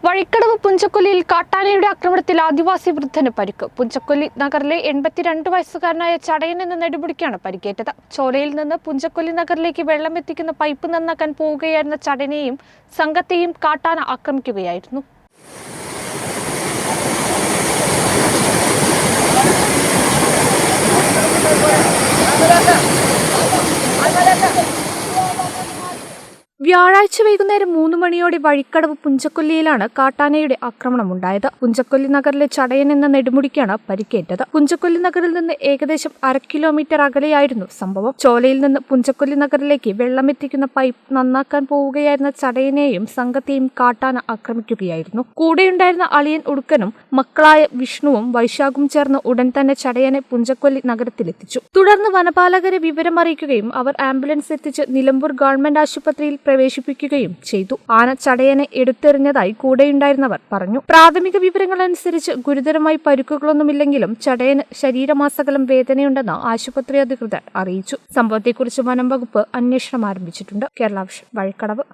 വഴിക്കടവ് പുഞ്ചക്കൊല്ലിയിൽ കാട്ടാനയുടെ ആക്രമണത്തിൽ ആദിവാസി വൃദ്ധന് പരിക്ക്. പുഞ്ചക്കൊല്ലി നഗറിലെ 82 വയസ്സുകാരനായ ചടയൻ എന്ന നെടുമുടിക്കാണ് പരിക്കേറ്റത്. ചോലയിൽ നിന്ന് പുഞ്ചക്കൊല്ലി നഗറിലേക്ക് വെള്ളം എത്തിക്കുന്ന പൈപ്പ് നന്നാക്കാൻ പോവുകയായിരുന്ന ചടയനെയും സംഘത്തെയും കാട്ടാന ആക്രമിക്കുകയായിരുന്നു. വ്യാഴാഴ്ച വൈകുന്നേരം 3 മണിയോടെ വഴിക്കടവ് പുഞ്ചക്കൊല്ലിയിലാണ് കാട്ടാനയുടെ ആക്രമണമുണ്ടായത്. പുഞ്ചക്കൊല്ലി നഗറിലെ ചടയൻ എന്ന നെടുമുടിക്കാണ് പരിക്കേറ്റത്. പുഞ്ചക്കൊല്ലി നഗറിൽ നിന്ന് ഏകദേശം 1/2 കിലോമീറ്റർ അകലെയായിരുന്നു സംഭവം. ചോലയിൽ നിന്ന് പുഞ്ചക്കൊല്ലി നഗറിലേക്ക് വെള്ളമെത്തിക്കുന്ന പൈപ്പ് നന്നാക്കാൻ പോവുകയായിരുന്ന ചടയനെയും സംഘത്തെയും കാട്ടാന ആക്രമിക്കുകയായിരുന്നു. കൂടെയുണ്ടായിരുന്ന അളിയൻ ഉടുക്കനും മക്കളായ വിഷ്ണുവും വൈശാഖും ചേർന്ന് ഉടൻ തന്നെ ചടയനെ പുഞ്ചക്കൊല്ലി നഗരത്തിലെത്തിച്ചു. തുടർന്ന് വനപാലകരെ വിവരം അറിയിക്കുകയും അവർ ആംബുലൻസ് എത്തിച്ച് നിലമ്പൂർ ഗവൺമെന്റ് ആശുപത്രിയിൽ പ്രവേശിപ്പിക്കുകയും ചെയ്തു. ആന ചടയനെ എടുത്തെറിഞ്ഞതായി കൂടെയുണ്ടായിരുന്നവർ പറഞ്ഞു. പ്രാഥമിക വിവരങ്ങൾ അനുസരിച്ച് ഗുരുതരമായി പരിക്കുകളൊന്നുമില്ലെങ്കിലും ചടയന് ശരീരമാസകലം വേദനയുണ്ടെന്ന് ആശുപത്രി അധികൃതർ അറിയിച്ചു. സംഭവത്തെക്കുറിച്ച് വനം വകുപ്പ് അന്വേഷണം ആരംഭിച്ചിട്ടുണ്ട്. കേരള വിഷൻ, വഴിക്കടവ്.